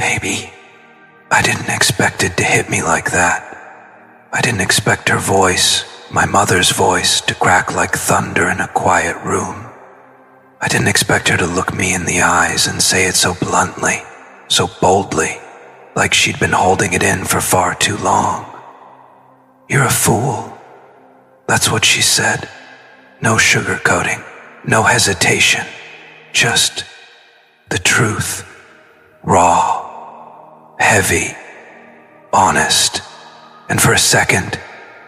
Baby, I didn't expect it to hit me like that. I didn't expect her voice, my mother's voice, to crack like thunder in a quiet room. I didn't expect her to look me in the eyes and say it so bluntly, so boldly, like she'd been holding it in for far too long. "You're a fool." That's what she said. No sugarcoating, no hesitation, just the truth. Raw, heavy, honest. And for a second,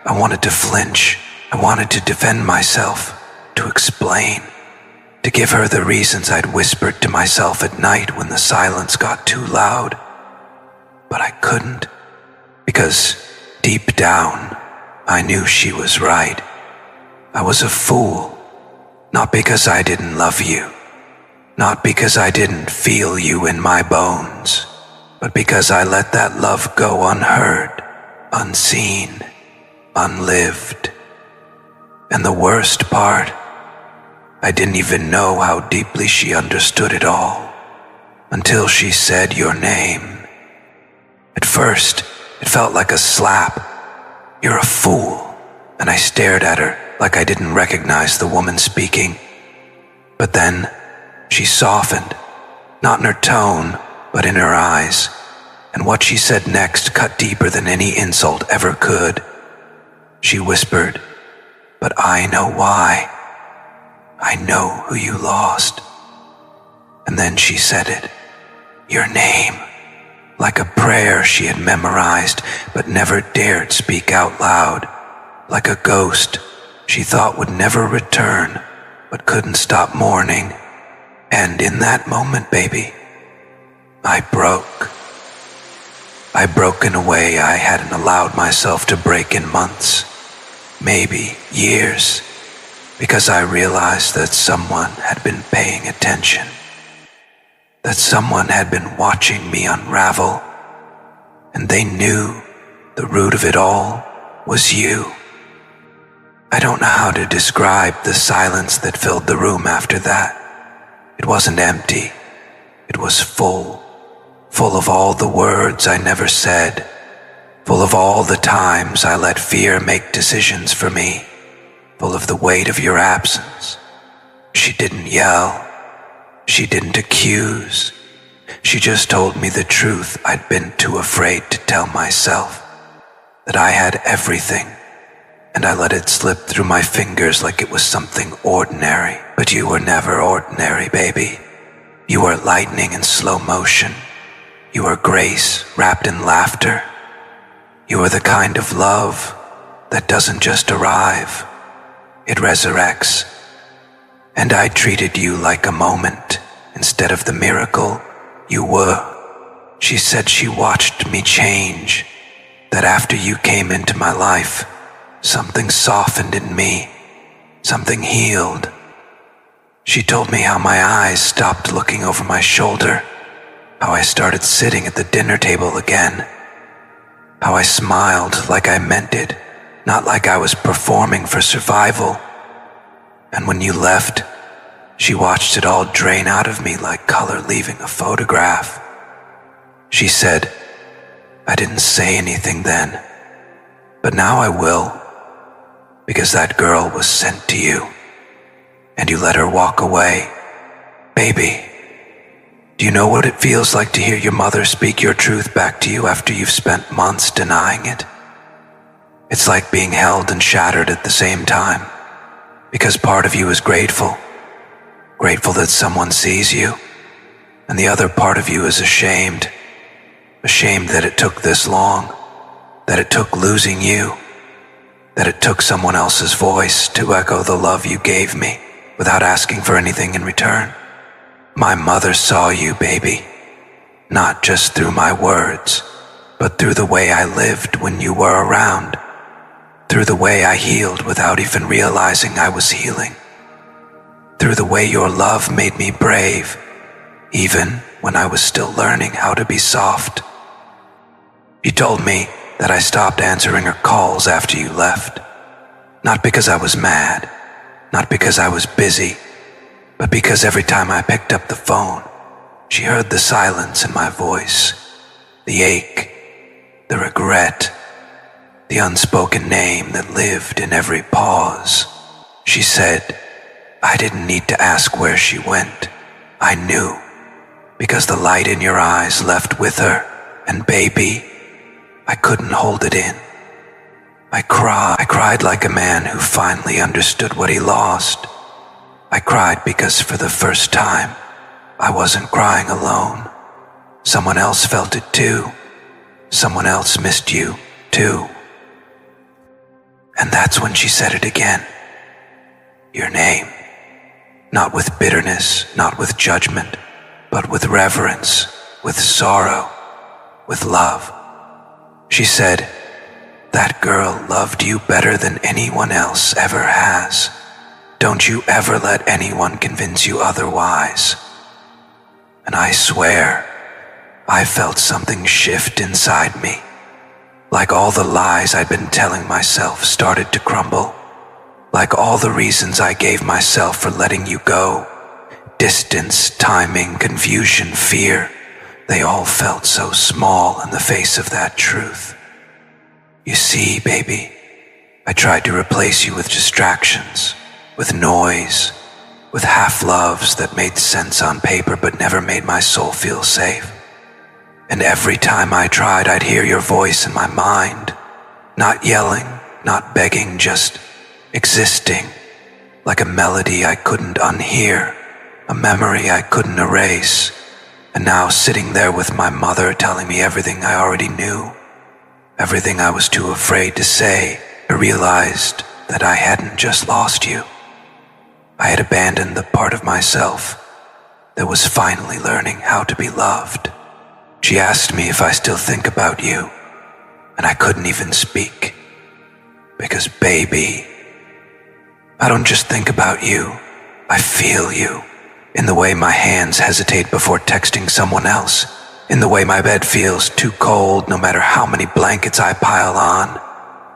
I wanted to flinch. I wanted to defend myself, to explain, to give her the reasons I'd whispered to myself at night when the silence got too loud. But I couldn't, because deep down, I knew she was right. I was a fool, not because I didn't love you, not because I didn't feel you in my bones, but because I let that love go unheard, unseen, unlived. And the worst part, I didn't even know how deeply she understood it all, until she said your name. At first, it felt like a slap. "You're a fool." And I stared at her like I didn't recognize the woman speaking. But then, she softened, not in her tone, but in her eyes. And what she said next cut deeper than any insult ever could. She whispered, "But I know why. I know who you lost." And then she said it, your name, like a prayer she had memorized but never dared speak out loud, like a ghost she thought would never return but couldn't stop mourning. And in that moment, baby, I broke. I broke in a way I hadn't allowed myself to break in months, maybe years, because I realized that someone had been paying attention, that someone had been watching me unravel, and they knew the root of it all was you. I don't know how to describe the silence that filled the room after that. It wasn't empty. It was full of all the words I never said, full of all the times I let fear make decisions for me, full of the weight of your absence. She didn't yell. She didn't accuse. She just told me the truth I'd been too afraid to tell myself, that I had everything, and I let it slip through my fingers like it was something ordinary. But you were never ordinary, baby. You were lightning in slow motion. You were grace wrapped in laughter. You were the kind of love that doesn't just arrive, it resurrects. And I treated you like a moment instead of the miracle you were. She said she watched me change, that after you came into my life, something softened in me, something healed. She told me how my eyes stopped looking over my shoulder, how I started sitting at the dinner table again, how I smiled like I meant it, not like I was performing for survival. And when you left, she watched it all drain out of me like color leaving a photograph. She said, "I didn't say anything then, but now I will, because that girl was sent to you, and you let her walk away. Baby, do you know what it feels like to hear your mother speak your truth back to you after you've spent months denying it? It's like being held and shattered at the same time, because part of you is grateful that someone sees you, and the other part of you is ashamed that it took this long, that it took losing you, that it took someone else's voice to echo the love you gave me without asking for anything in return. My mother saw you, baby, not just through my words, but through the way I lived when you were around, through the way I healed without even realizing I was healing, through the way your love made me brave, even when I was still learning how to be soft. You told me that I stopped answering her calls after you left, not because I was mad, not because I was busy, but because every time I picked up the phone, she heard the silence in my voice, the ache, the regret, the unspoken name that lived in every pause. She said, I didn't need to ask where she went. I knew, because the light in your eyes left with her, and baby, I couldn't hold it in. I cried like a man who finally understood what he lost. I cried because for the first time, I wasn't crying alone. Someone else felt it too. Someone else missed you too. And that's when she said it again. Your name. Not with bitterness, not with judgment, but with reverence, with sorrow, with love. She said, that girl loved you better than anyone else ever has. Don't you ever let anyone convince you otherwise. And I swear, I felt something shift inside me. Like all the lies I'd been telling myself started to crumble. Like all the reasons I gave myself for letting you go. Distance, timing, confusion, fear. They all felt so small in the face of that truth. You see, baby, I tried to replace you with distractions, with noise, with half-loves that made sense on paper but never made my soul feel safe. And every time I tried, I'd hear your voice in my mind, not yelling, not begging, just existing, like a melody I couldn't unhear, a memory I couldn't erase. And now sitting there with my mother telling me everything I already knew, everything I was too afraid to say, I realized that I hadn't just lost you. I had abandoned the part of myself that was finally learning how to be loved. She asked me if I still think about you, and I couldn't even speak. Because baby, I don't just think about you, I feel you. In the way my hands hesitate before texting someone else. In the way my bed feels too cold no matter how many blankets I pile on.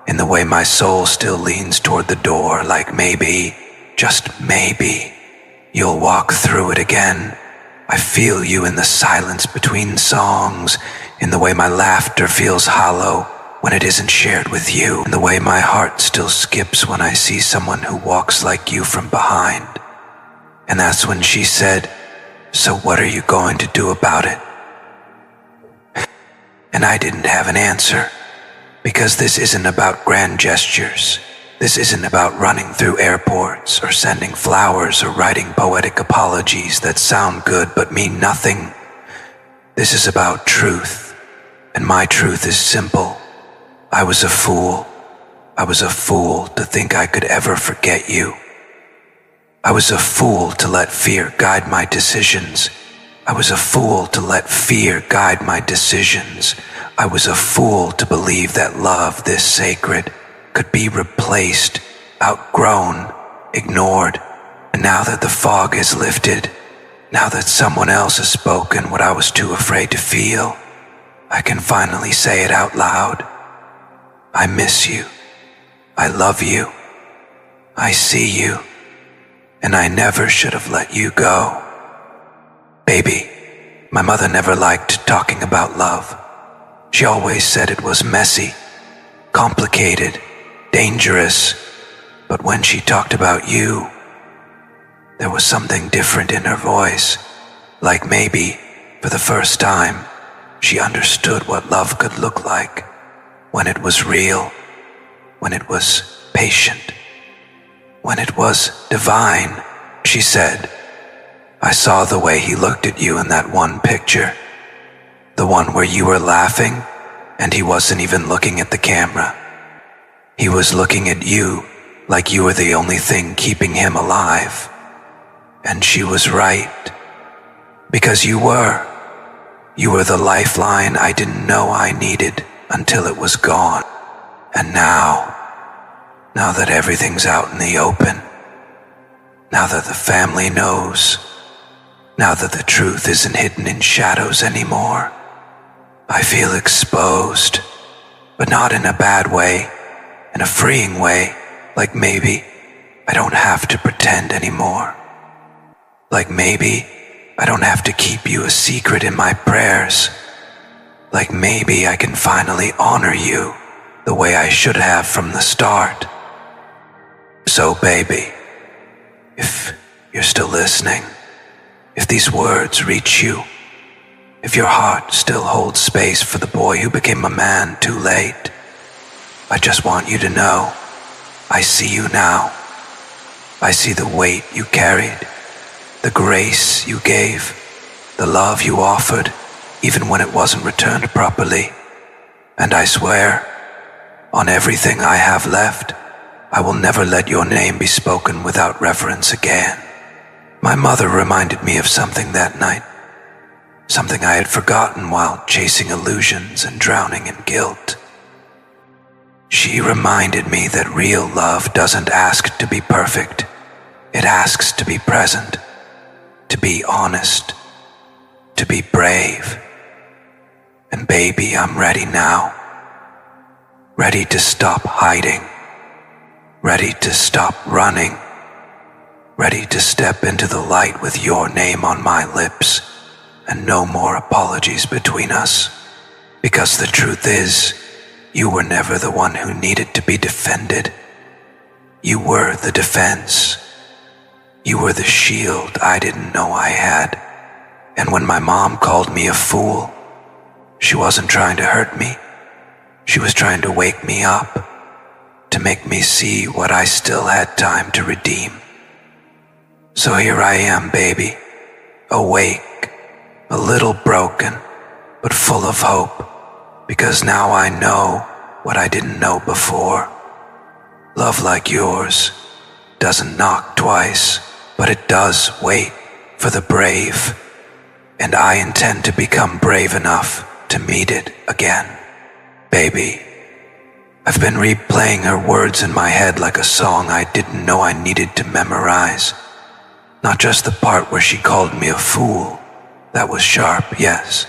In the way my soul still leans toward the door like maybe, just maybe, you'll walk through it again. I feel you in the silence between songs. In the way my laughter feels hollow when it isn't shared with you. In the way my heart still skips when I see someone who walks like you from behind. And that's when she said, so what are you going to do about it? And I didn't have an answer, because this isn't about grand gestures. This isn't about running through airports or sending flowers or writing poetic apologies that sound good but mean nothing. This is about truth, and my truth is simple. I was a fool. I was a fool to think I could ever forget you. I was a fool to let fear guide my decisions. I was a fool to let fear guide my decisions. I was a fool to believe that love this sacred could be replaced, outgrown, ignored. And now that the fog is lifted, now that someone else has spoken what I was too afraid to feel, I can finally say it out loud. I miss you. I love you. I see you. And I never should have let you go. Baby, my mother never liked talking about love. She always said it was messy, complicated, dangerous. But when she talked about you, there was something different in her voice. Like maybe, for the first time, she understood what love could look like. When it was real, when it was patient, when it was divine. She said, I saw the way he looked at you in that one picture. The one where you were laughing and he wasn't even looking at the camera. He was looking at you like you were the only thing keeping him alive. And she was right. Because you were. You were the lifeline I didn't know I needed until it was gone. And now that everything's out in the open, now that the family knows, now that the truth isn't hidden in shadows anymore, I feel exposed, but not in a bad way, in a freeing way, like maybe I don't have to pretend anymore. Like maybe I don't have to keep you a secret in my prayers. Like maybe I can finally honor you the way I should have from the start. So baby, if you're still listening, if these words reach you, if your heart still holds space for the boy who became a man too late, I just want you to know, I see you now. I see the weight you carried, the grace you gave, the love you offered, even when it wasn't returned properly. And I swear, on everything I have left, I will never let your name be spoken without reverence again. My mother reminded me of something that night, something I had forgotten while chasing illusions and drowning in guilt. She reminded me that real love doesn't ask to be perfect. It asks to be present, to be honest, to be brave. And baby, I'm ready now. Ready to stop hiding. Ready to stop running. Ready to step into the light with your name on my lips and no more apologies between us. Because the truth is, you were never the one who needed to be defended. You were the defense. You were the shield I didn't know I had. And when my mom called me a fool, she wasn't trying to hurt me. She was trying to wake me up, to make me see what I still had time to redeem. So here I am, baby, awake, a little broken, but full of hope, because now I know what I didn't know before. Love like yours doesn't knock twice, but it does wait for the brave, and I intend to become brave enough to meet it again. Baby, I've been replaying her words in my head like a song I didn't know I needed to memorize. Not just the part where she called me a fool. That was sharp, yes.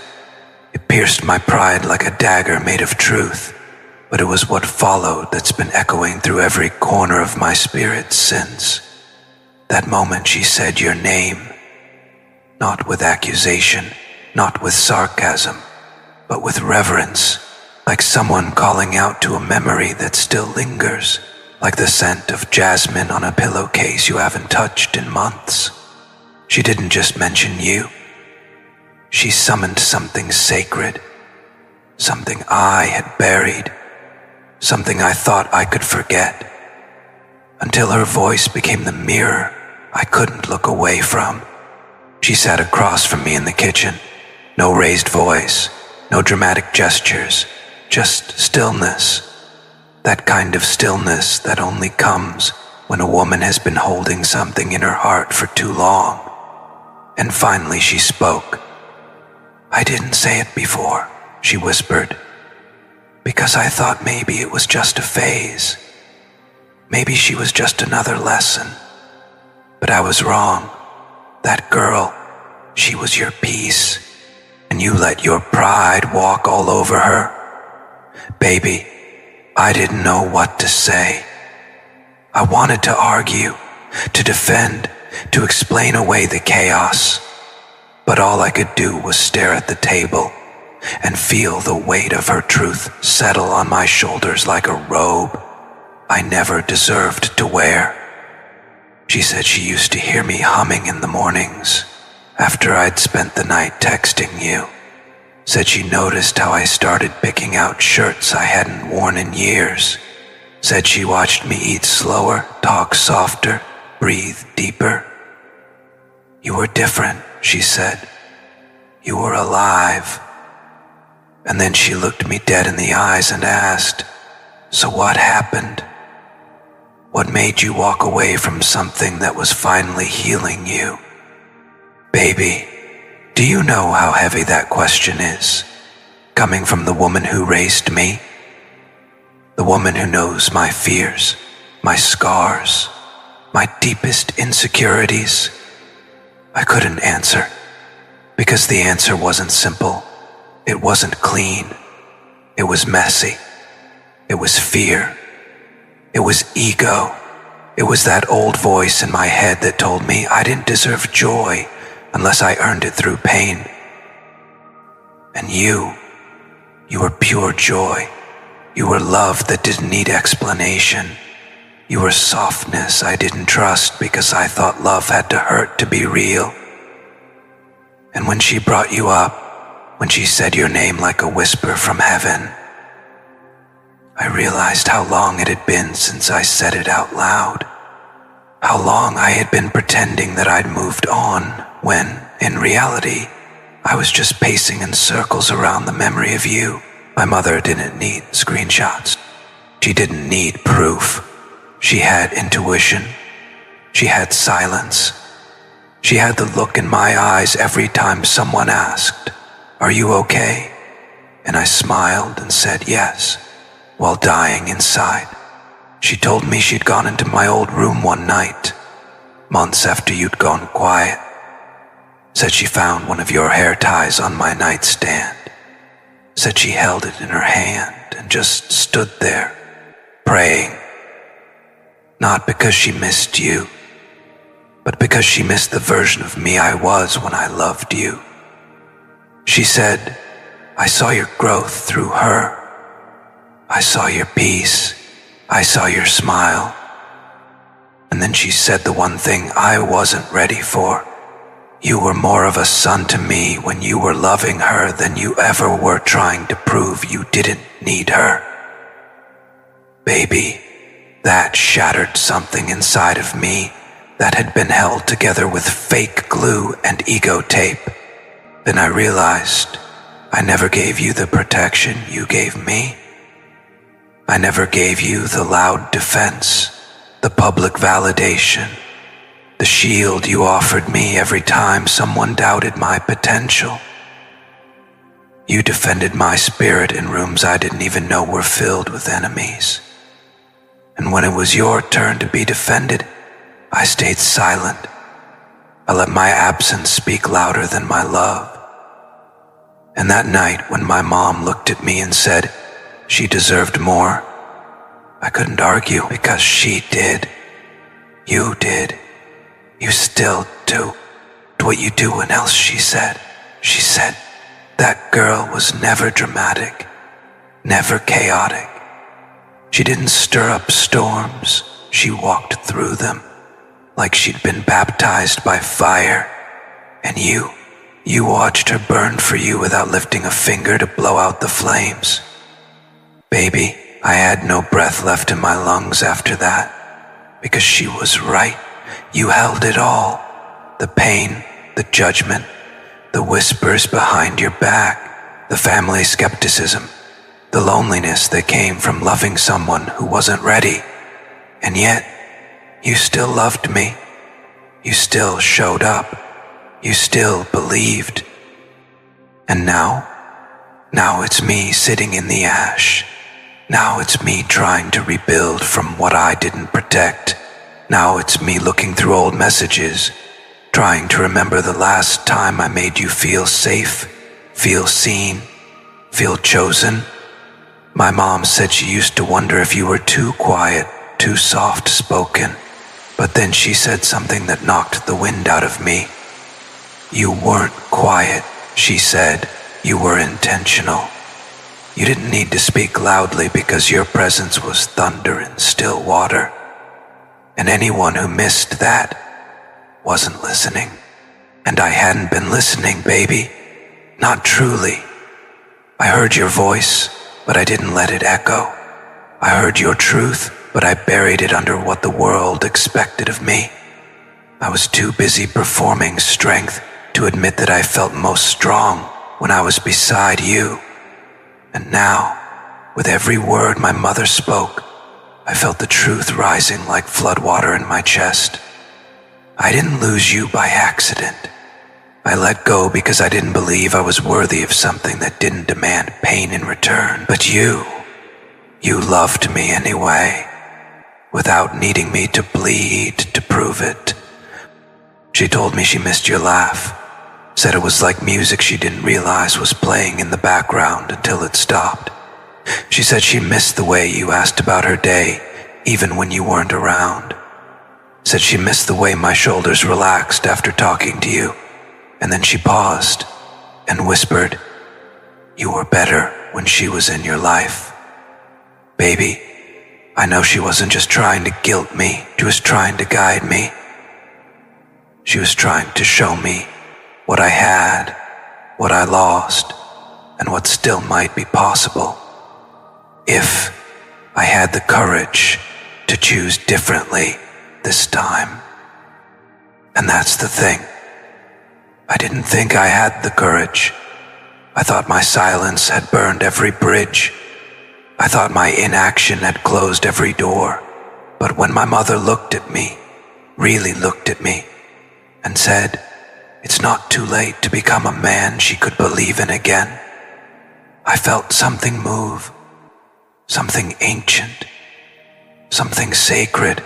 It pierced my pride like a dagger made of truth, but it was what followed that's been echoing through every corner of my spirit since. That moment she said your name, not with accusation, not with sarcasm, but with reverence, like someone calling out to a memory that still lingers, like the scent of jasmine on a pillowcase you haven't touched in months. She didn't just mention you. She summoned something sacred, something I had buried, something I thought I could forget, until her voice became the mirror I couldn't look away from. She sat across from me in the kitchen, no raised voice, no dramatic gestures, just stillness. That kind of stillness that only comes when a woman has been holding something in her heart for too long. And finally she spoke. I didn't say it before, she whispered, because I thought maybe it was just a phase. Maybe she was just another lesson. But I was wrong. That girl, she was your peace, and you let your pride walk all over her. Baby, I didn't know what to say. I wanted to argue, to defend, to explain away the chaos. But all I could do was stare at the table and feel the weight of her truth settle on my shoulders like a robe I never deserved to wear. She said she used to hear me humming in the mornings after I'd spent the night texting you. Said she noticed how I started picking out shirts I hadn't worn in years. Said she watched me eat slower, talk softer, breathe deeper. You were different, she said. You were alive. And then she looked me dead in the eyes and asked, so what happened? What made you walk away from something that was finally healing you? Baby, do you know how heavy that question is? Coming from the woman who raised me? The woman who knows my fears, my scars, my deepest insecurities? I couldn't answer, because the answer wasn't simple. It wasn't clean. It was messy. It was fear. It was ego. It was that old voice in my head that told me I didn't deserve joy unless I earned it through pain. And you You were pure joy. You were love that didn't need explanation. You were softness I didn't trust because I thought love had to hurt to be real. And when she brought you up, when she said your name like a whisper from heaven, I realized how long it had been since I said it out loud. How long I had been pretending that I'd moved on, when, in reality, I was just pacing in circles around the memory of you. My mother didn't need screenshots. She didn't need proof. She had intuition. She had silence. She had the look in my eyes every time someone asked, "Are you okay?" And I smiled and said yes, while dying inside. She told me she'd gone into my old room one night, months after you'd gone quiet. Said she found one of your hair ties on my nightstand. Said she held it in her hand and just stood there, praying. Not because she missed you, but because she missed the version of me I was when I loved you. She said, "I saw your growth through her. I saw your peace. I saw your smile." And then she said the one thing I wasn't ready for. You were more of a son to me when you were loving her than you ever were trying to prove you didn't need her. Baby, that shattered something inside of me that had been held together with fake glue and ego tape. Then I realized I never gave you the protection you gave me. I never gave you the loud defense, the public validation, the shield you offered me every time someone doubted my potential. You defended my spirit in rooms I didn't even know were filled with enemies. And when it was your turn to be defended, I stayed silent. I let my absence speak louder than my love. And that night when my mom looked at me and said she deserved more, I couldn't argue because she did. You did. You still do what you do when else, she said. She said, that girl was never dramatic, never chaotic. She didn't stir up storms, she walked through them like she'd been baptized by fire. And you watched her burn for you without lifting a finger to blow out the flames. Baby, I had no breath left in my lungs after that, because she was right. You held it all. The pain, the judgment, the whispers behind your back, the family skepticism, the loneliness that came from loving someone who wasn't ready. And yet, you still loved me. You still showed up. You still believed. And now it's me sitting in the ash. Now it's me trying to rebuild from what I didn't protect. Now it's me looking through old messages, trying to remember the last time I made you feel safe, feel seen, feel chosen. My mom said she used to wonder if you were too quiet, too soft-spoken. But then she said something that knocked the wind out of me. You weren't quiet, she said. You were intentional. You didn't need to speak loudly because your presence was thunder in still water. And anyone who missed that wasn't listening. And I hadn't been listening, baby. Not truly. I heard your voice, but I didn't let it echo. I heard your truth, but I buried it under what the world expected of me. I was too busy performing strength to admit that I felt most strong when I was beside you. And now, with every word my mother spoke, I felt the truth rising like floodwater in my chest. I didn't lose you by accident. I let go because I didn't believe I was worthy of something that didn't demand pain in return. But you loved me anyway, without needing me to bleed to prove it. She told me she missed your laugh, said it was like music she didn't realize was playing in the background until it stopped. She said she missed the way you asked about her day, even when you weren't around. Said she missed the way my shoulders relaxed after talking to you. And then she paused and whispered, "You were better when she was in your life. Baby, I know she wasn't just trying to guilt me, she was trying to guide me. She was trying to show me what I had, what I lost, and what still might be possible if I had the courage to choose differently this time. And that's the thing. I didn't think I had the courage. I thought my silence had burned every bridge. I thought my inaction had closed every door. But when my mother looked at me, really looked at me, and said, "It's not too late to become a man she could believe in again," I felt something move, something ancient, something sacred,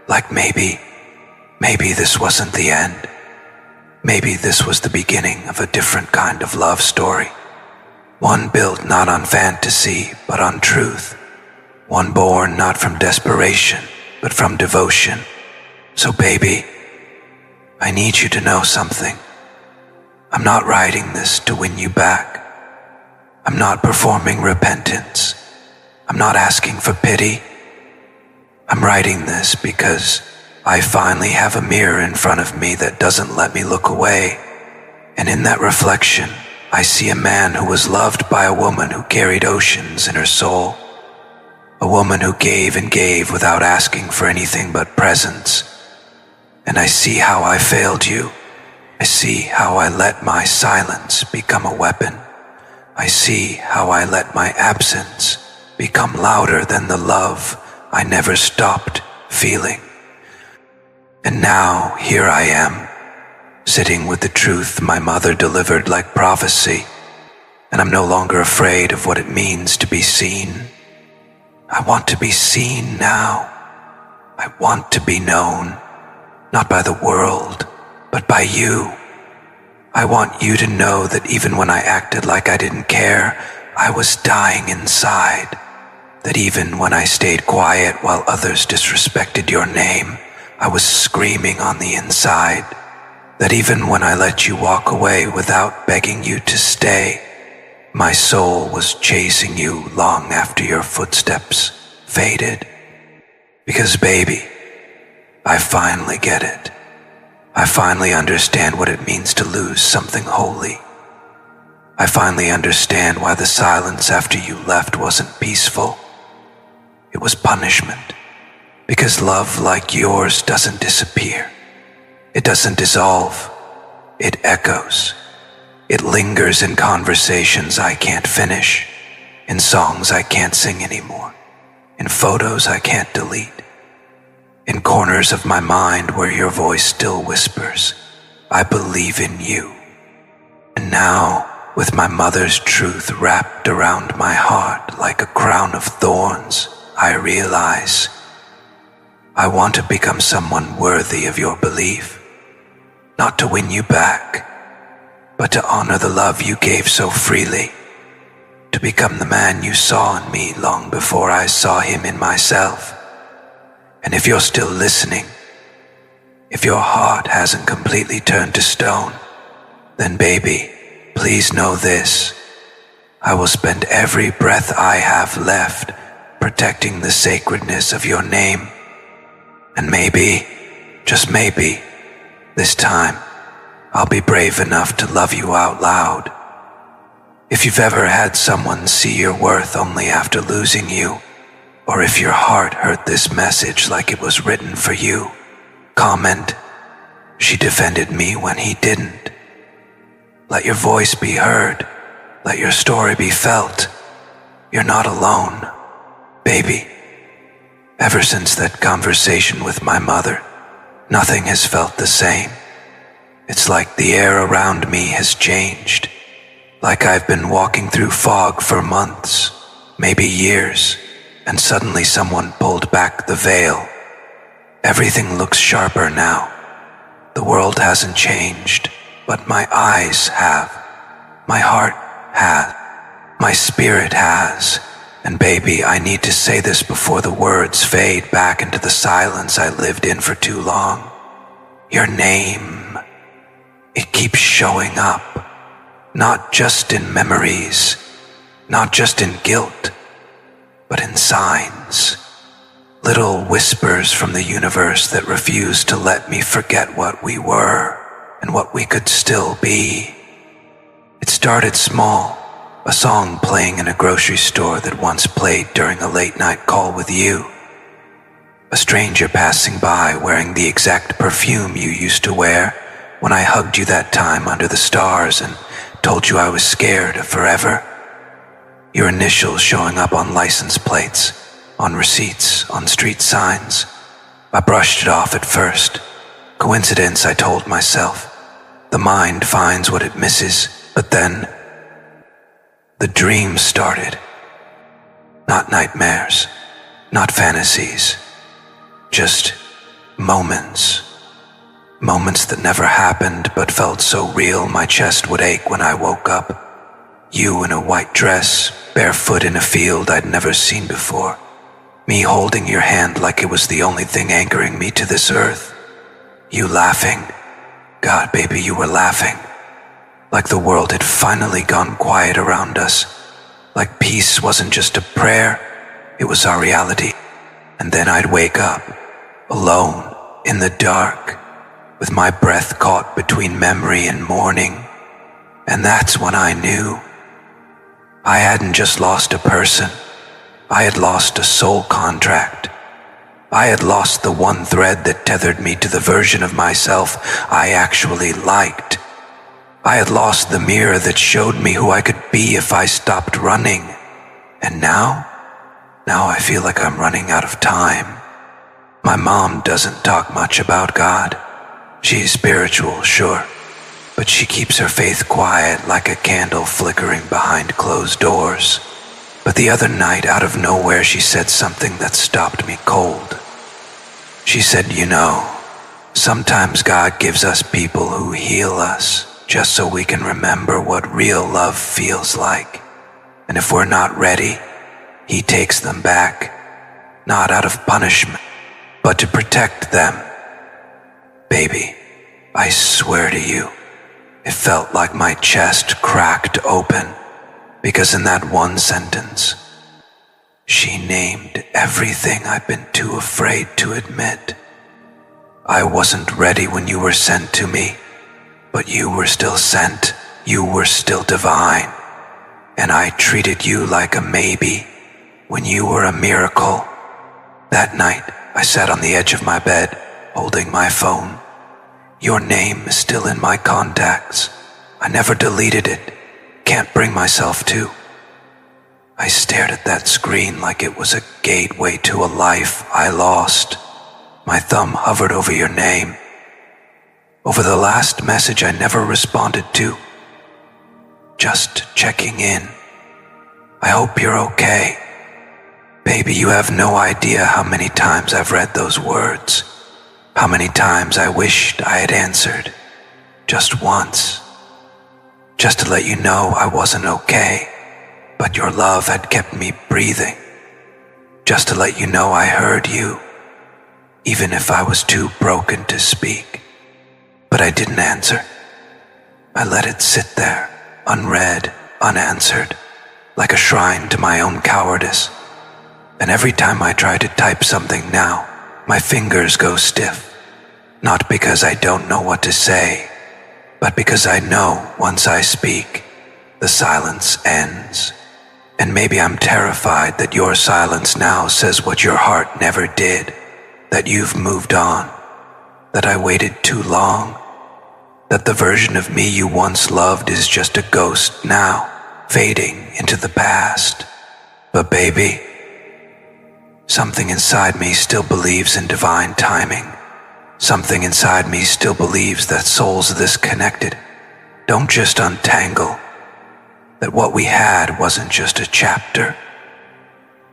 like maybe this wasn't the end. Maybe this was the beginning of a different kind of love story. One built not on fantasy, but on truth. One born not from desperation, but from devotion. So baby, I need you to know something. I'm not writing this to win you back. I'm not performing repentance. I'm not asking for pity. I'm writing this because I finally have a mirror in front of me that doesn't let me look away. And in that reflection, I see a man who was loved by a woman who carried oceans in her soul. A woman who gave and gave without asking for anything but presence. And I see how I failed you. I see how I let my silence become a weapon. I see how I let my absence become louder than the love I never stopped feeling. And now here I am, sitting with the truth my mother delivered like prophecy, and I'm no longer afraid of what it means to be seen. I want to be seen now. I want to be known, not by the world, but by you. I want you to know that even when I acted like I didn't care, I was dying inside. That even when I stayed quiet while others disrespected your name, I was screaming on the inside. That even when I let you walk away without begging you to stay, my soul was chasing you long after your footsteps faded. Because baby, I finally get it. I finally understand what it means to lose something holy. I finally understand why the silence after you left wasn't peaceful. It was punishment. Because love like yours doesn't disappear. It doesn't dissolve. It echoes. It lingers in conversations I can't finish, in songs I can't sing anymore, in photos I can't delete, in corners of my mind where your voice still whispers, "I believe in you." And now, with my mother's truth wrapped around my heart like a crown of thorns, I realize I want to become someone worthy of your belief, not to win you back, but to honor the love you gave so freely, to become the man you saw in me long before I saw him in myself. And if you're still listening, if your heart hasn't completely turned to stone, then baby, please know this. I will spend every breath I have left protecting the sacredness of your name. And maybe, just maybe, this time, I'll be brave enough to love you out loud. If you've ever had someone see your worth only after losing you, or if your heart heard this message like it was written for you, comment, "She defended me when he didn't." Let your voice be heard. Let your story be felt. You're not alone, baby. Ever since that conversation with my mother, nothing has felt the same. It's like the air around me has changed. Like I've been walking through fog for months, maybe years, and suddenly someone pulled back the veil. Everything looks sharper now. The world hasn't changed, but my eyes have. My heart has. My spirit has. And baby, I need to say this before the words fade back into the silence I lived in for too long. Your name, it keeps showing up, not just in memories, not just in guilt, but in signs. Little whispers from the universe that refused to let me forget what we were and what we could still be. It started small, a song playing in a grocery store that once played during a late-night call with you. A stranger passing by wearing the exact perfume you used to wear when I hugged you that time under the stars and told you I was scared of forever. Your initials showing up on license plates, on receipts, on street signs. I brushed it off at first. Coincidence, I told myself. The mind finds what it misses, but then the dream started. Not nightmares, not fantasies, just moments. Moments that never happened but felt so real my chest would ache when I woke up. You in a white dress, barefoot in a field I'd never seen before. Me holding your hand like it was the only thing anchoring me to this earth. You laughing. God, baby, you were laughing. Like the world had finally gone quiet around us. Like peace wasn't just a prayer, it was our reality. And then I'd wake up, alone, in the dark, with my breath caught between memory and mourning. And that's when I knew. I hadn't just lost a person, I had lost a soul contract. I had lost the one thread that tethered me to the version of myself I actually liked. I had lost the mirror that showed me who I could be if I stopped running. And now I feel like I'm running out of time. My mom doesn't talk much about God. She's spiritual, sure, but she keeps her faith quiet like a candle flickering behind closed doors. But the other night, out of nowhere, she said something that stopped me cold. She said, you know, sometimes God gives us people who heal us just so we can remember what real love feels like. And if we're not ready, He takes them back, not out of punishment, but to protect them. Baby, I swear to you, it felt like my chest cracked open, because in that one sentence, she named everything I've been too afraid to admit. I wasn't ready when you were sent to me, but you were still sent, you were still divine, and I treated you like a maybe when you were a miracle. That night, I sat on the edge of my bed, holding my phone. Your name is still in my contacts. I never deleted it, can't bring myself to. I stared at that screen like it was a gateway to a life I lost. My thumb hovered over your name, over the last message I never responded to. Just checking in. I hope you're okay. Baby, you have no idea how many times I've read those words. How many times I wished I had answered. Just once. Just to let you know I wasn't okay, but your love had kept me breathing. Just to let you know I heard you, even if I was too broken to speak. But I didn't answer. I let it sit there, unread, unanswered, like a shrine to my own cowardice. And every time I try to type something now, my fingers go stiff. Not because I don't know what to say, but because I know once I speak, the silence ends. And maybe I'm terrified that your silence now says what your heart never did, that you've moved on, that I waited too long, that the version of me you once loved is just a ghost now, fading into the past. But baby, something inside me still believes in divine timing. Something inside me still believes that souls this connected don't just untangle, that what we had wasn't just a chapter.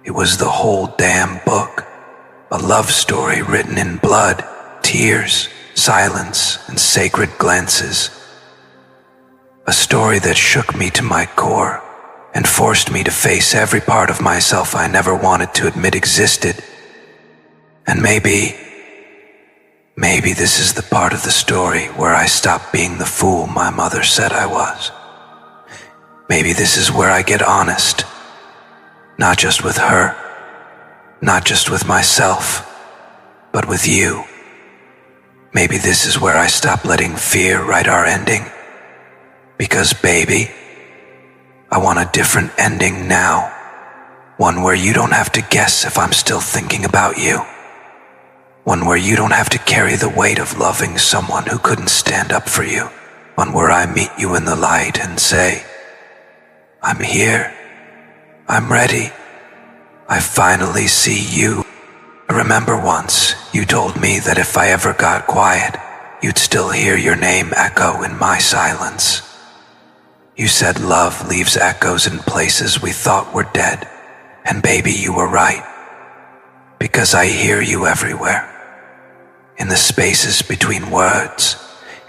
It was the whole damn book, a love story written in blood, tears, silence, and sacred glances. A story that shook me to my core and forced me to face every part of myself I never wanted to admit existed. And maybe this is the part of the story where I stopped being the fool my mother said I was. Maybe this is where I get honest. Not just with her, not just with myself, but with you. Maybe this is where I stop letting fear write our ending. Because baby, I want a different ending now. One where you don't have to guess if I'm still thinking about you. One where you don't have to carry the weight of loving someone who couldn't stand up for you. One where I meet you in the light and say, I'm here. I'm ready. I finally see you. I remember once you told me that if I ever got quiet, you'd still hear your name echo in my silence. You said love leaves echoes in places we thought were dead, and baby, you were right. Because I hear you everywhere. In the spaces between words,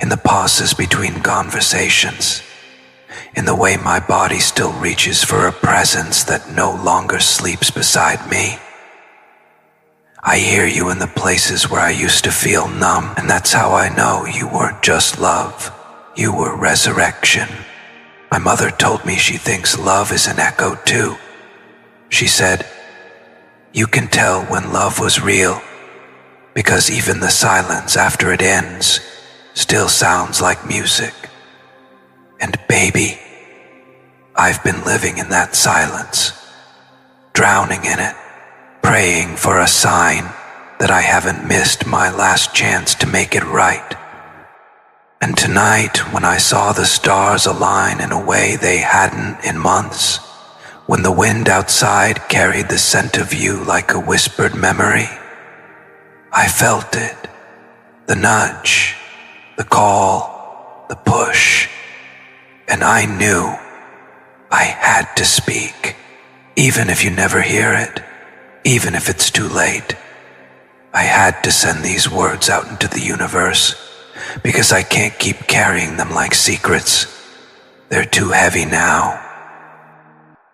in the pauses between conversations, in the way my body still reaches for a presence that no longer sleeps beside me. I hear you in the places where I used to feel numb, and that's how I know you weren't just love. You were resurrection. My mother told me she thinks love is an echo too. She said, you can tell when love was real, because even the silence after it ends still sounds like music. And baby, I've been living in that silence, drowning in it, praying for a sign that I haven't missed my last chance to make it right. And tonight, when I saw the stars align in a way they hadn't in months, when the wind outside carried the scent of you like a whispered memory, I felt it, the nudge, the call, the push, and I knew I had to speak, even if you never hear it, even if it's too late. I had to send these words out into the universe, because I can't keep carrying them like secrets. They're too heavy now.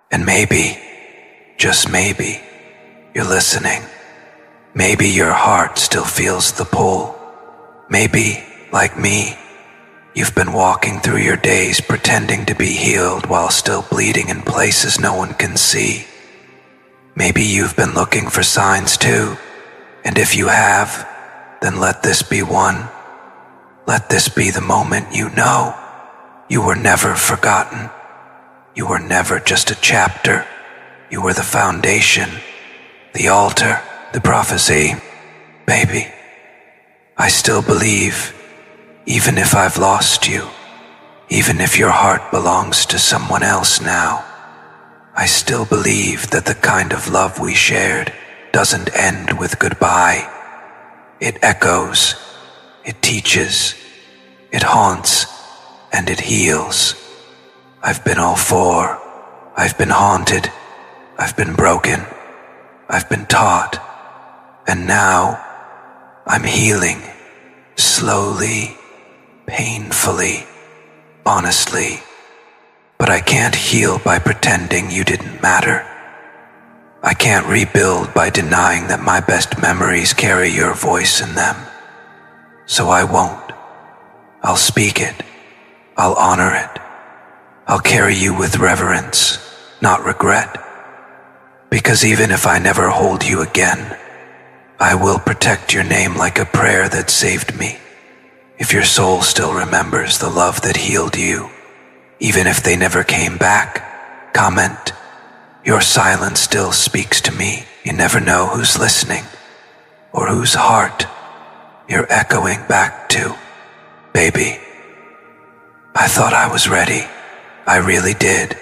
And maybe, just maybe, you're listening. Maybe your heart still feels the pull. Maybe, like me, you've been walking through your days pretending to be healed while still bleeding in places no one can see. Maybe you've been looking for signs too, and if you have, then let this be one. Let this be the moment you know you were never forgotten. You were never just a chapter. You were the foundation, the altar, the prophecy. Baby, I still believe, even if I've lost you, even if your heart belongs to someone else now, I still believe that the kind of love we shared doesn't end with goodbye. It echoes, it teaches, it haunts, and it heals. I've been all four. I've been haunted. I've been broken. I've been taught. And now I'm healing, slowly, painfully, honestly. But I can't heal by pretending you didn't matter. I can't rebuild by denying that my best memories carry your voice in them. So I won't. I'll speak it. I'll honor it. I'll carry you with reverence, not regret. Because even if I never hold you again, I will protect your name like a prayer that saved me. If your soul still remembers the love that healed you, even if they never came back, comment. Your silence still speaks to me. You never know who's listening or whose heart you're echoing back to. Baby, I thought I was ready. I really did.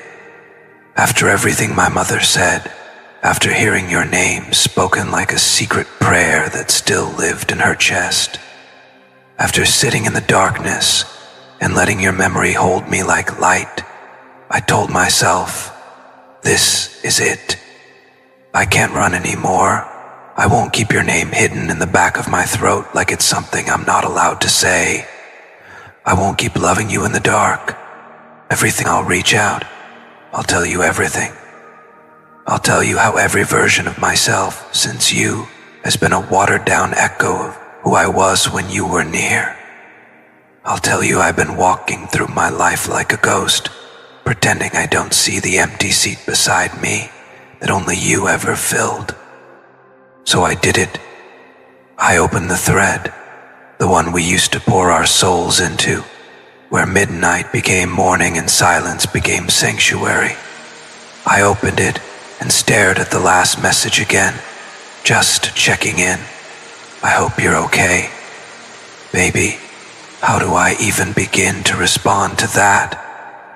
After everything my mother said, after hearing your name spoken like a secret prayer that still lived in her chest, after sitting in the darkness and letting your memory hold me like light, I told myself, this is it. I can't run anymore. I won't keep your name hidden in the back of my throat like it's something I'm not allowed to say. I won't keep loving you in the dark. Everything I'll reach out. I'll tell you everything. I'll tell you how every version of myself since you has been a watered-down echo of who I was when you were near. I'll tell you I've been walking through my life like a ghost, pretending I don't see the empty seat beside me that only you ever filled. So I did it. I opened the thread, the one we used to pour our souls into, where midnight became morning and silence became sanctuary. I opened it and stared at the last message again, just checking in. I hope you're okay. Baby, how do I even begin to respond to that?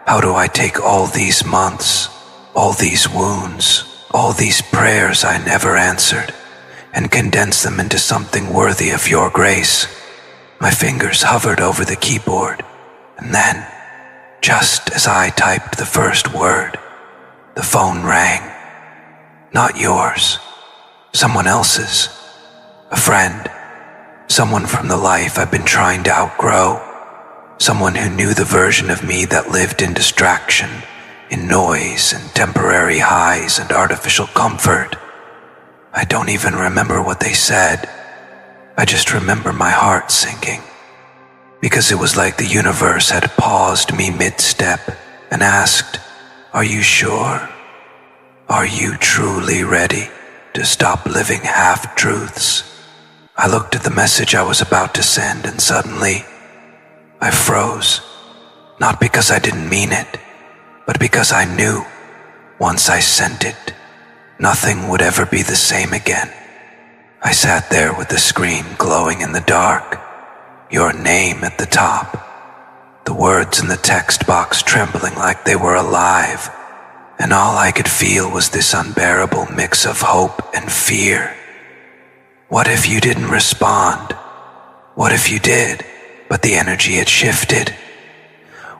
How do I take all these months, all these wounds, all these prayers I never answered, and condense them into something worthy of your grace? My fingers hovered over the keyboard, and then, just as I typed the first word, the phone rang. Not yours, someone else's, a friend, someone from the life I've been trying to outgrow, someone who knew the version of me that lived in distraction, in noise and temporary highs and artificial comfort. I don't even remember what they said. I just remember my heart sinking, because it was like the universe had paused me mid-step and asked, "Are you sure? Are you truly ready to stop living half-truths?" I looked at the message I was about to send, and suddenly I froze, not because I didn't mean it, but because I knew, once I sent it, nothing would ever be the same again. I sat there with the screen glowing in the dark, your name at the top, the words in the text box trembling like they were alive, and all I could feel was this unbearable mix of hope and fear. What if you didn't respond? What if you did, but the energy had shifted?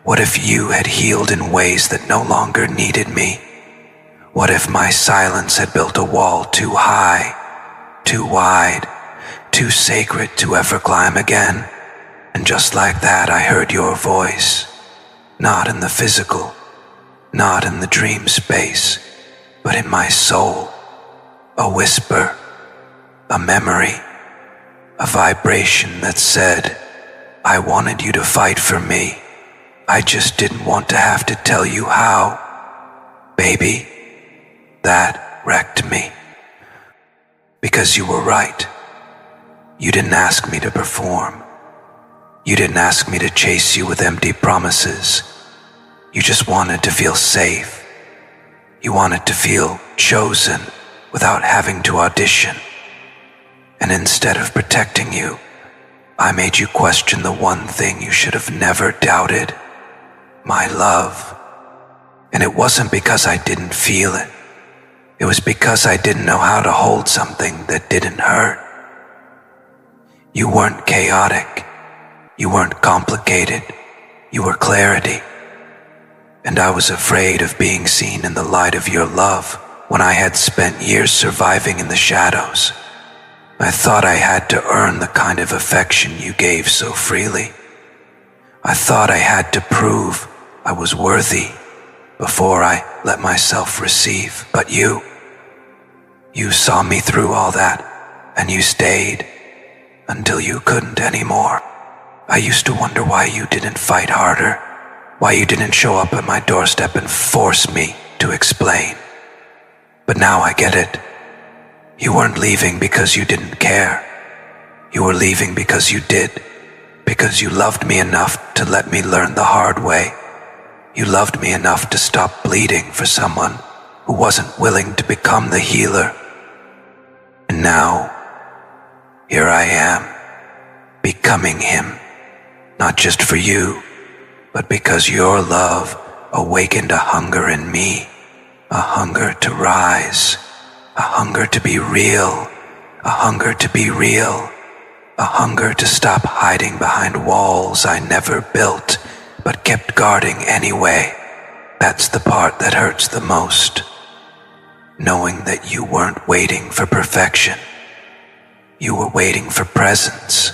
What if you had healed in ways that no longer needed me? What if my silence had built a wall too high, too wide, too sacred to ever climb again? And just like that, I heard your voice, not in the physical, not in the dream space, but in my soul, a whisper, a memory, a vibration that said, "I wanted you to fight for me. I just didn't want to have to tell you how." Baby, that wrecked me. Because you were right. You didn't ask me to perform. You didn't ask me to chase you with empty promises. You just wanted to feel safe. You wanted to feel chosen without having to audition. And instead of protecting you, I made you question the one thing you should have never doubted, my love. And it wasn't because I didn't feel it. It was because I didn't know how to hold something that didn't hurt. You weren't chaotic. You weren't complicated. You were clarity. And I was afraid of being seen in the light of your love when I had spent years surviving in the shadows. I thought I had to earn the kind of affection you gave so freely. I thought I had to prove I was worthy before I let myself receive. But you saw me through all that, and you stayed until you couldn't anymore. I used to wonder why you didn't fight harder, why you didn't show up at my doorstep and force me to explain. But now I get it. You weren't leaving because you didn't care. You were leaving because you did, because you loved me enough to let me learn the hard way. You loved me enough to stop bleeding for someone who wasn't willing to become the healer. And now, here I am, becoming him, not just for you, but because your love awakened a hunger in me, a hunger to rise, a hunger to be real, a hunger to be real, a hunger to stop hiding behind walls I never built, but kept guarding anyway. That's the part that hurts the most. Knowing that you weren't waiting for perfection. You were waiting for presence.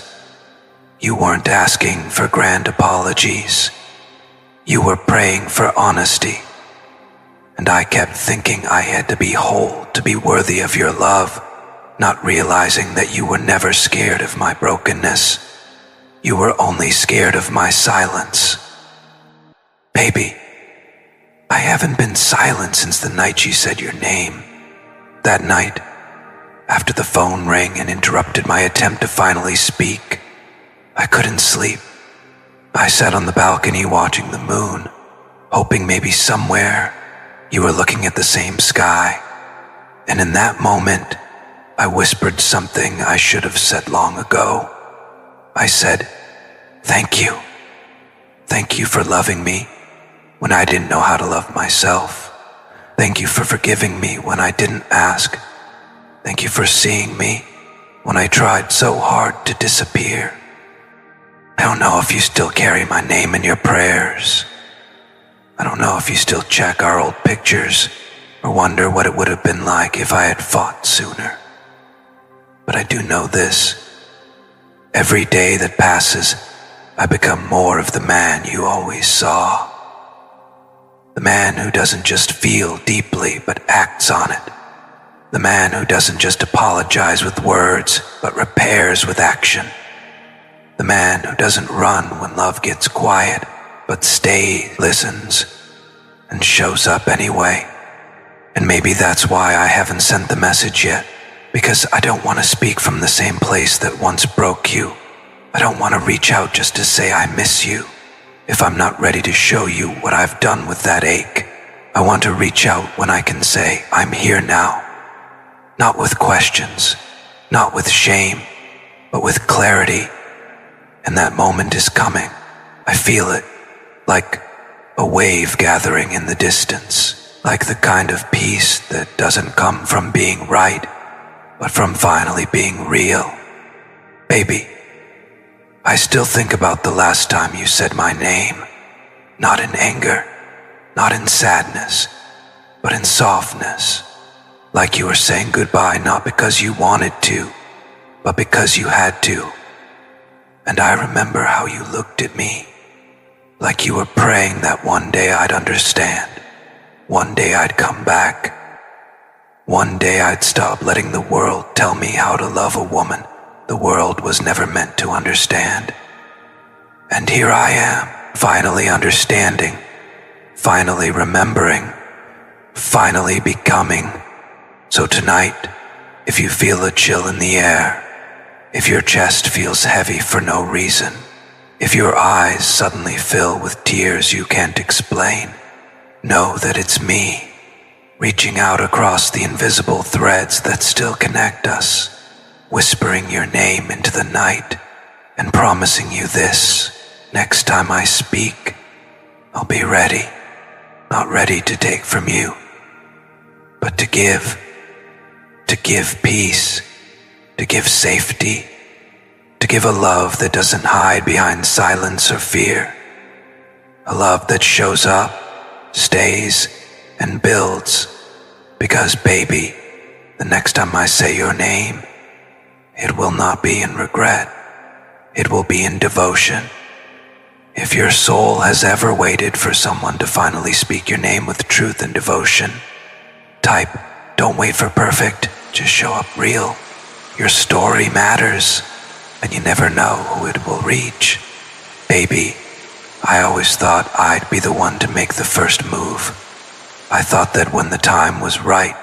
You weren't asking for grand apologies. You were praying for honesty. And I kept thinking I had to be whole to be worthy of your love, not realizing that you were never scared of my brokenness. You were only scared of my silence. Baby, I haven't been silent since the night you said your name. That night, after the phone rang and interrupted my attempt to finally speak, I couldn't sleep. I sat on the balcony watching the moon, hoping maybe somewhere you were looking at the same sky. And in that moment, I whispered something I should have said long ago. I said, "Thank you. Thank you for loving me when I didn't know how to love myself. Thank you for forgiving me when I didn't ask. Thank you for seeing me when I tried so hard to disappear." I don't know if you still carry my name in your prayers. I don't know if you still check our old pictures or wonder what it would have been like if I had fought sooner. But I do know this. Every day that passes, I become more of the man you always saw. The man who doesn't just feel deeply but acts on it. The man who doesn't just apologize with words but repairs with action. The man who doesn't run when love gets quiet but stays, listens, and shows up anyway. And maybe that's why I haven't sent the message yet, because I don't want to speak from the same place that once broke you. I don't want to reach out just to say I miss you, if I'm not ready to show you what I've done with that ache. I want to reach out when I can say I'm here now. Not with questions, not with shame, but with clarity. And that moment is coming. I feel it, like a wave gathering in the distance, like the kind of peace that doesn't come from being right, but from finally being real. Baby, I still think about the last time you said my name, not in anger, not in sadness, but in softness, like you were saying goodbye not because you wanted to, but because you had to. And I remember how you looked at me, like you were praying that one day I'd understand, one day I'd come back, one day I'd stop letting the world tell me how to love a woman the world was never meant to understand. And here I am, finally understanding, finally remembering, finally becoming. So tonight, if you feel a chill in the air, if your chest feels heavy for no reason, if your eyes suddenly fill with tears you can't explain, know that it's me, reaching out across the invisible threads that still connect us, whispering your name into the night and promising you this: next time I speak, I'll be ready, not ready to take from you, but to give peace, to give safety, to give a love that doesn't hide behind silence or fear, a love that shows up, stays, and builds, because baby, the next time I say your name, it will not be in regret, it will be in devotion. If your soul has ever waited for someone to finally speak your name with truth and devotion, type, "Don't wait for perfect, just show up real." Your story matters, and you never know who it will reach. Baby, I always thought I'd be the one to make the first move. I thought that when the time was right,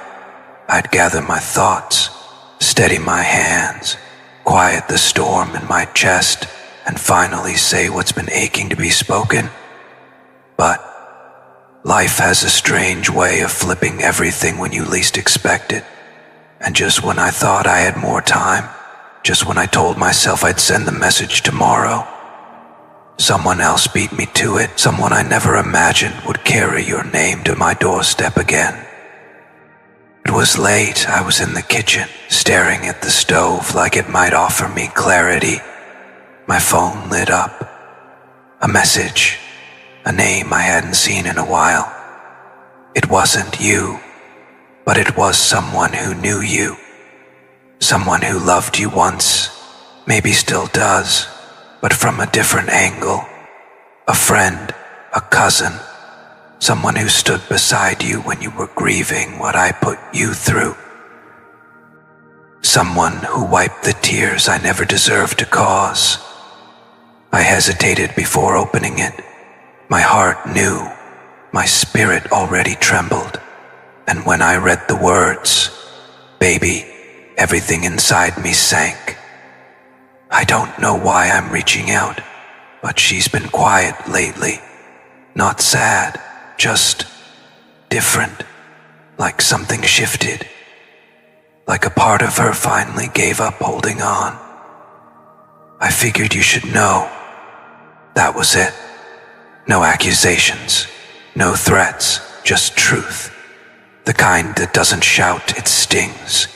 I'd gather my thoughts, steady my hands, quiet the storm in my chest, and finally say what's been aching to be spoken. But life has a strange way of flipping everything when you least expect it. And just when I thought I had more time, just when I told myself I'd send the message tomorrow, someone else beat me to it, someone I never imagined would carry your name to my doorstep again. It was late, I was in the kitchen, staring at the stove like it might offer me clarity. My phone lit up. A message, a name I hadn't seen in a while. It wasn't you, but it was someone who knew you. Someone who loved you once, maybe still does, but from a different angle. A friend, a cousin, someone who stood beside you when you were grieving what I put you through. Someone who wiped the tears I never deserved to cause. I hesitated before opening it. My heart knew. my spirit already trembled, and when I read the words, baby, everything inside me sank. I don't know why I'm reaching out, but she's been quiet lately. Not sad, just different, like something shifted, like a part of her finally gave up holding on. I figured you should know. That was it. No accusations, no threats, just truth. The kind that doesn't shout, it stings.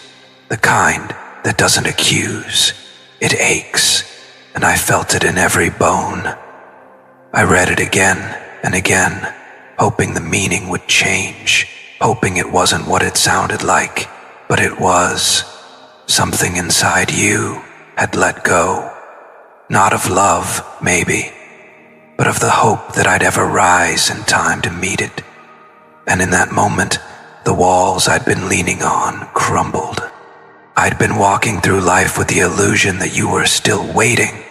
The kind that doesn't accuse, it aches, and I felt it in every bone. I read it again and again, hoping the meaning would change, hoping it wasn't what it sounded like, but it was. Something inside you had let go. Not of love, maybe, but of the hope that I'd ever rise in time to meet it. And in that moment, the walls I'd been leaning on crumbled. I'd been walking through life with the illusion that you were still waiting,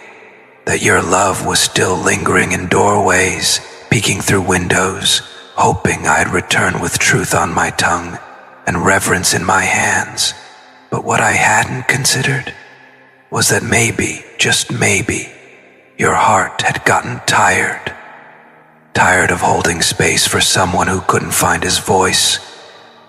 that your love was still lingering in doorways, peeking through windows, hoping I'd return with truth on my tongue and reverence in my hands. But what I hadn't considered was that maybe, just maybe, your heart had gotten tired. Tired of holding space for someone who couldn't find his voice.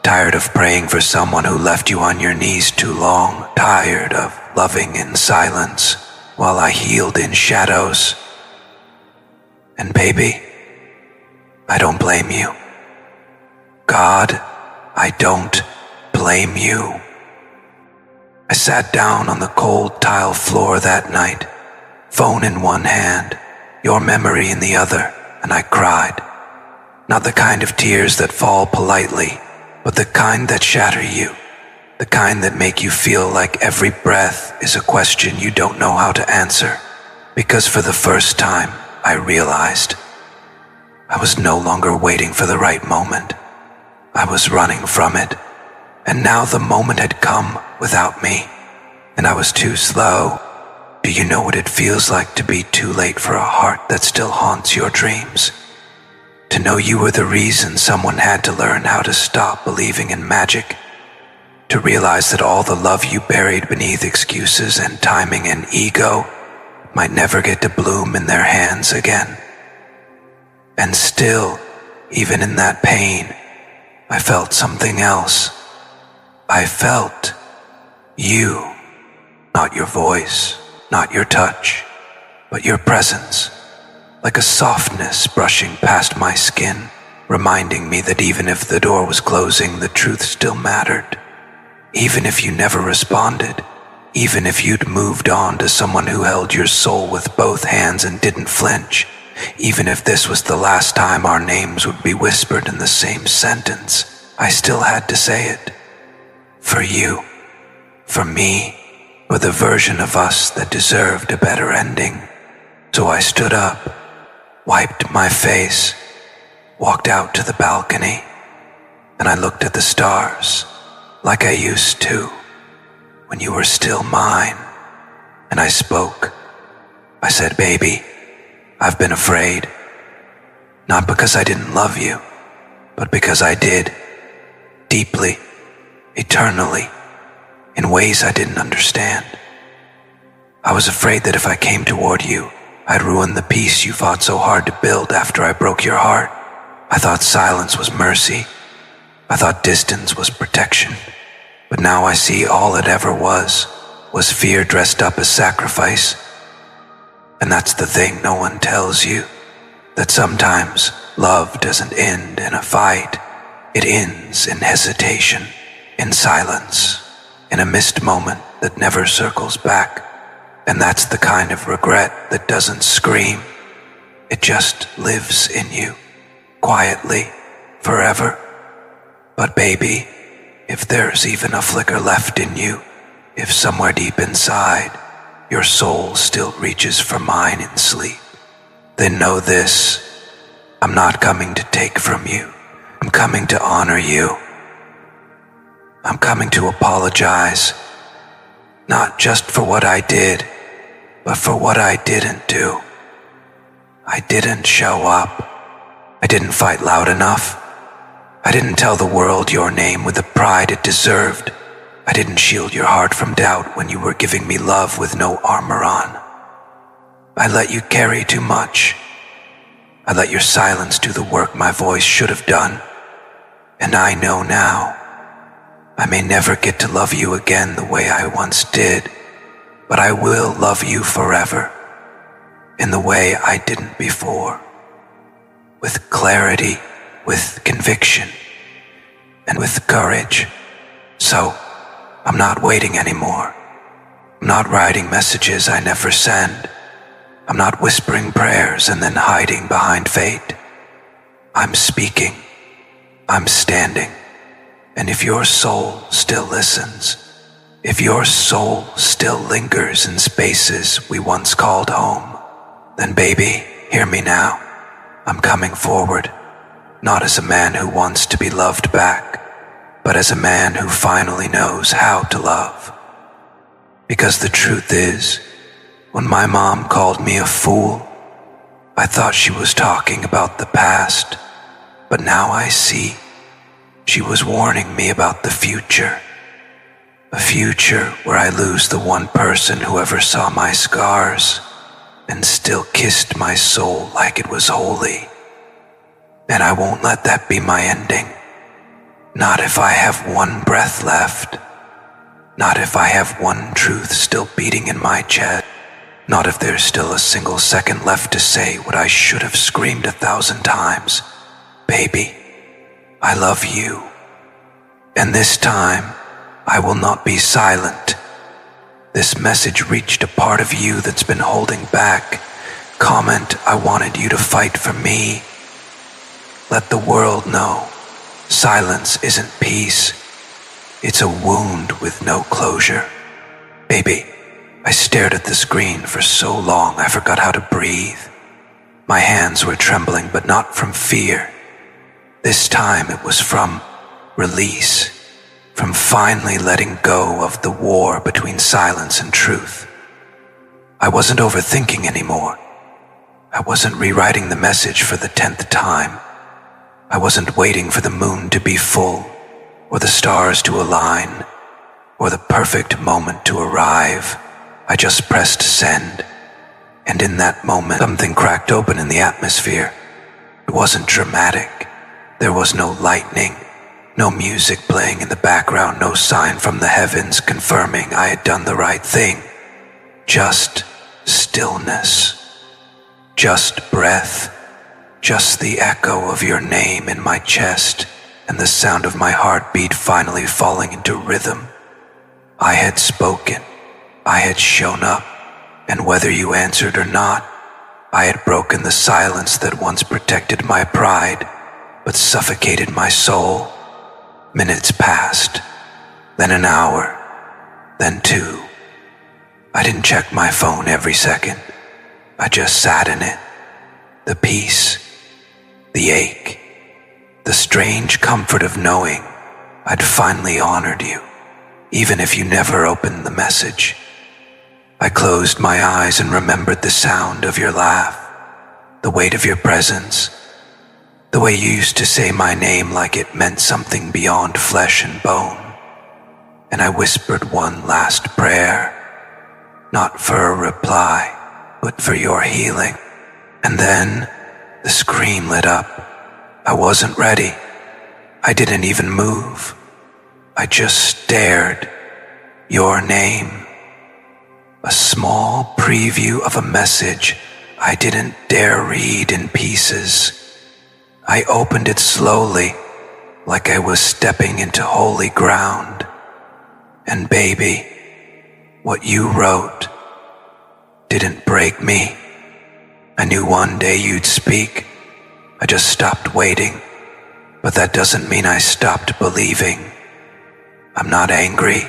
Tired of praying for someone who left you on your knees too long. Tired of loving in silence while I healed in shadows. And baby, I don't blame you. God, I don't blame you. I sat down on the cold tile floor that night, phone in one hand, your memory in the other, and I cried. Not the kind of tears that fall politely, but the kind that shatter you, the kind that make you feel like every breath is a question you don't know how to answer, because for the first time I realized I was no longer waiting for the right moment. I was running from it, and now the moment had come without me, and I was too slow. Do you know what it feels like to be too late for a heart that still haunts your dreams? To know you were the reason someone had to learn how to stop believing in magic. To realize that all the love you buried beneath excuses and timing and ego might never get to bloom in their hands again. And still, even in that pain, I felt something else. I felt you, not your voice, not your touch, but your presence, like a softness brushing past my skin, reminding me that even if the door was closing, the truth still mattered. Even if you never responded, even if you'd moved on to someone who held your soul with both hands and didn't flinch, even if this was the last time our names would be whispered in the same sentence, I still had to say it. For you, for me, for the version of us that deserved a better ending. So I stood up, wiped my face, walked out to the balcony, and I looked at the stars like I used to when you were still mine. And I spoke. I said, baby, I've been afraid. Not because I didn't love you, but because I did. Deeply, eternally, in ways I didn't understand. I was afraid that if I came toward you, I'd ruin the peace you fought so hard to build after I broke your heart. I thought silence was mercy. I thought distance was protection. But now I see all it ever was fear dressed up as sacrifice. And that's the thing no one tells you, that sometimes love doesn't end in a fight. It ends in hesitation, in silence, in a missed moment that never circles back. And that's the kind of regret that doesn't scream. It just lives in you, quietly, forever. But baby, if there's even a flicker left in you, if somewhere deep inside, your soul still reaches for mine in sleep, then know this: I'm not coming to take from you. I'm coming to honor you. I'm coming to apologize, not just for what I did, but for what I didn't do. I didn't show up. I didn't fight loud enough. I didn't tell the world your name with the pride it deserved. I didn't shield your heart from doubt when you were giving me love with no armor on. I let you carry too much. I let your silence do the work my voice should have done. And I know now, I may never get to love you again the way I once did, but I will love you forever, in the way I didn't before, with clarity, with conviction, and with courage. So, I'm not waiting anymore. I'm not writing messages I never send. I'm not whispering prayers and then hiding behind fate. I'm speaking. I'm standing. And if your soul still listens, if your soul still lingers in spaces we once called home, then baby, hear me now. I'm coming forward, not as a man who wants to be loved back, but as a man who finally knows how to love. Because the truth is, when my mom called me a fool, I thought she was talking about the past, but now I see she was warning me about the future. A future where I lose the one person who ever saw my scars and still kissed my soul like it was holy. And I won't let that be my ending. Not if I have one breath left. Not if I have one truth still beating in my chest. Not if there's still a single second left to say what I should have screamed 1,000 times. Baby, I love you. And this time, I will not be silent. This message reached a part of you that's been holding back. Comment, I wanted you to fight for me. Let the world know, silence isn't peace. It's a wound with no closure. Baby, I stared at the screen for so long I forgot how to breathe. My hands were trembling, but not from fear. This time it was from release, from finally letting go of the war between silence and truth. I wasn't overthinking anymore. I wasn't rewriting the message for the 10th time. I wasn't waiting for the moon to be full, or the stars to align, or the perfect moment to arrive. I just pressed send, and in that moment, something cracked open in the atmosphere. It wasn't dramatic. There was no lightning, no music playing in the background, no sign from the heavens confirming I had done the right thing. Just stillness. Just breath. Just the echo of your name in my chest, and the sound of my heartbeat finally falling into rhythm. I had spoken. I had shown up, and whether you answered or not, I had broken the silence that once protected my pride, but suffocated my soul. Minutes passed, then an hour, then 2. I didn't check my phone every second. I just sat in it. The peace, the ache, the strange comfort of knowing I'd finally honored you, even if you never opened the message. I closed my eyes and remembered the sound of your laugh, the weight of your presence, the way you used to say my name like it meant something beyond flesh and bone. And I whispered one last prayer, not for a reply, but for your healing. And then the screen lit up. I wasn't ready. I didn't even move. I just stared. Your name. A small preview of a message I didn't dare read in pieces. I opened it slowly, like I was stepping into holy ground. And baby, what you wrote didn't break me. I knew one day you'd speak. I just stopped waiting, but that doesn't mean I stopped believing. I'm not angry.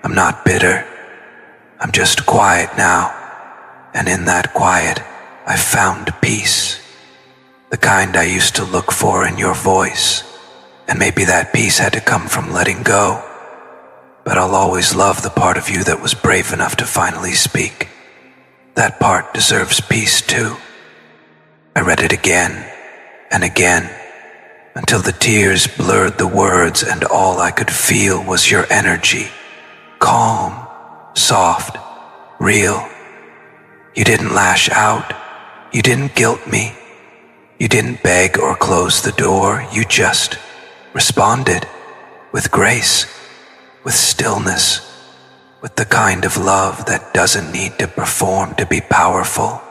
I'm not bitter. I'm just quiet now, and in that quiet, I found peace. The kind I used to look for in your voice, and maybe that peace had to come from letting go. But I'll always love the part of you that was brave enough to finally speak. That part deserves peace too. I read it again, and again, until the tears blurred the words and all I could feel was your energy. Calm, soft, real. You didn't lash out. You didn't guilt me. You didn't beg or close the door. You just responded with grace, with stillness, with the kind of love that doesn't need to perform to be powerful.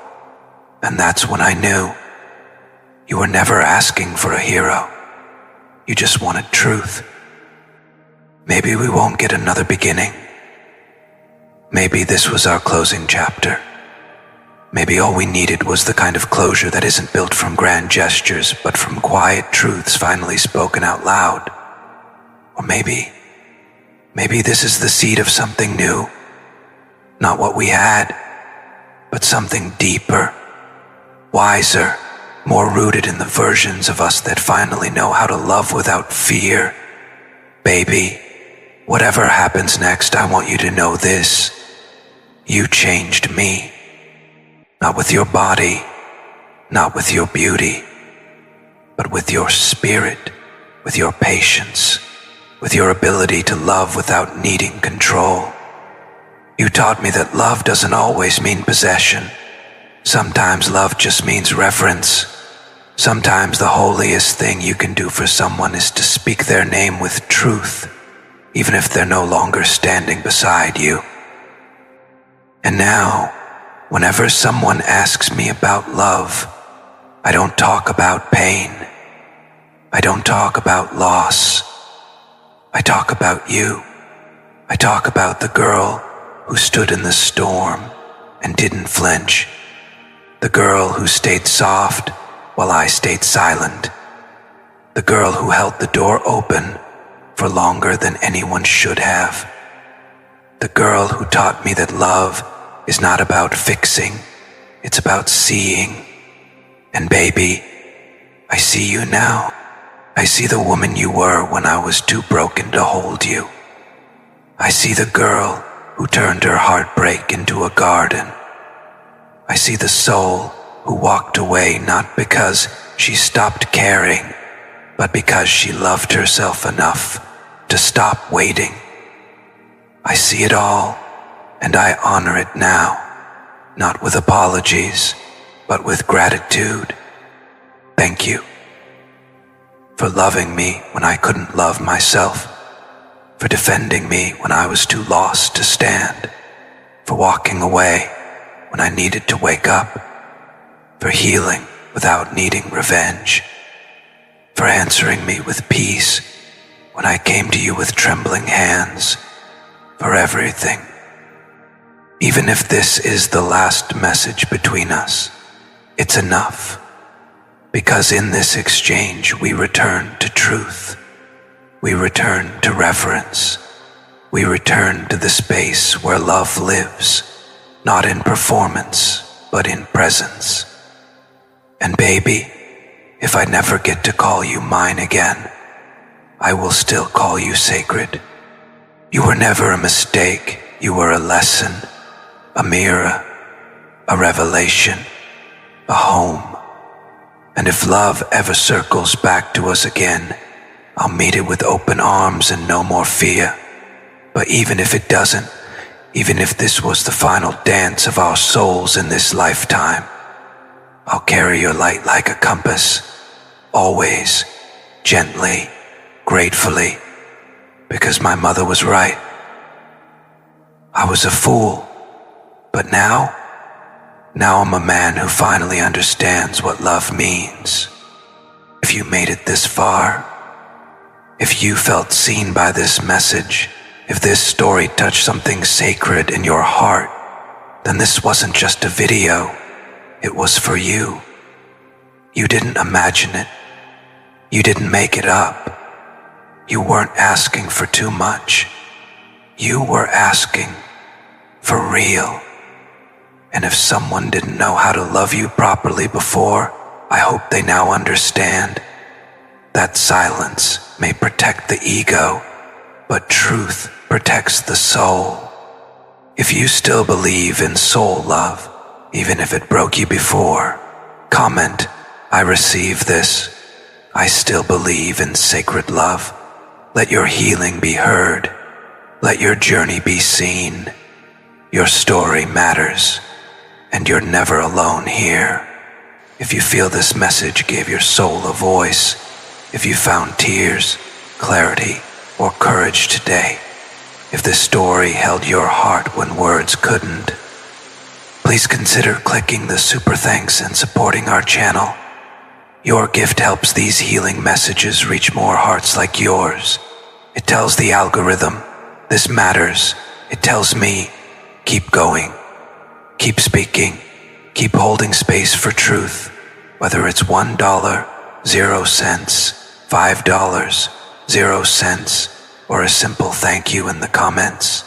And that's when I knew you were never asking for a hero. You just wanted truth. Maybe we won't get another beginning. Maybe this was our closing chapter. Maybe all we needed was the kind of closure that isn't built from grand gestures, but from quiet truths finally spoken out loud. Or maybe this is the seed of something new. Not what we had, but something deeper, wiser, more rooted in the versions of us that finally know how to love without fear. Baby, whatever happens next, I want you to know this. You changed me. Not with your body, not with your beauty, but with your spirit, with your patience, with your ability to love without needing control. You taught me that love doesn't always mean possession. Sometimes love just means reverence. Sometimes the holiest thing you can do for someone is to speak their name with truth, even if they're no longer standing beside you. And now, whenever someone asks me about love, I don't talk about pain. I don't talk about loss. I talk about you. I talk about the girl who stood in the storm and didn't flinch. The girl who stayed soft while I stayed silent. The girl who held the door open for longer than anyone should have. The girl who taught me that love is not about fixing, it's about seeing. And baby, I see you now. I see the woman you were when I was too broken to hold you. I see the girl who turned her heartbreak into a garden. I see the soul who walked away not because she stopped caring, but because she loved herself enough to stop waiting. I see it all, and I honor it now, not with apologies, but with gratitude. Thank you for loving me when I couldn't love myself, for defending me when I was too lost to stand, for walking away when I needed to wake up, for healing without needing revenge, for answering me with peace when I came to you with trembling hands, for everything. Even if this is the last message between us, it's enough, because in this exchange we return to truth, we return to reverence, we return to the space where love lives, not in performance, but in presence. And baby, if I never get to call you mine again, I will still call you sacred. You were never a mistake, you were a lesson, a mirror, a revelation, a home. And if love ever circles back to us again, I'll meet it with open arms and no more fear. But even if it doesn't, even if this was the final dance of our souls in this lifetime, I'll carry your light like a compass, always, gently, gratefully, because my mother was right. I was a fool, but now I'm a man who finally understands what love means. If you made it this far, if you felt seen by this message, if this story touched something sacred in your heart, then this wasn't just a video, it was for you. You didn't imagine it. You didn't make it up. You weren't asking for too much. You were asking for real. And if someone didn't know how to love you properly before, I hope they now understand that silence may protect the ego, but truth protects the soul. If you still believe in soul love, even if it broke you before, comment, I receive this. I still believe in sacred love. Let your healing be heard. Let your journey be seen. Your story matters, and you're never alone here. If you feel this message gave your soul a voice, if you found tears, clarity, or courage today, if this story held your heart when words couldn't, please consider clicking the super thanks and supporting our channel. Your gift helps these healing messages reach more hearts like yours. It tells the algorithm, this matters. It tells me, keep going, keep speaking, keep holding space for truth. Whether it's $1, 0 cents, $5, 0 cents, or a simple thank you in the comments,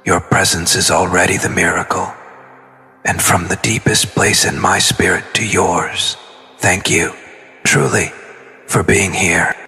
your presence is already the miracle. And from the deepest place in my spirit to yours, thank you, truly, for being here.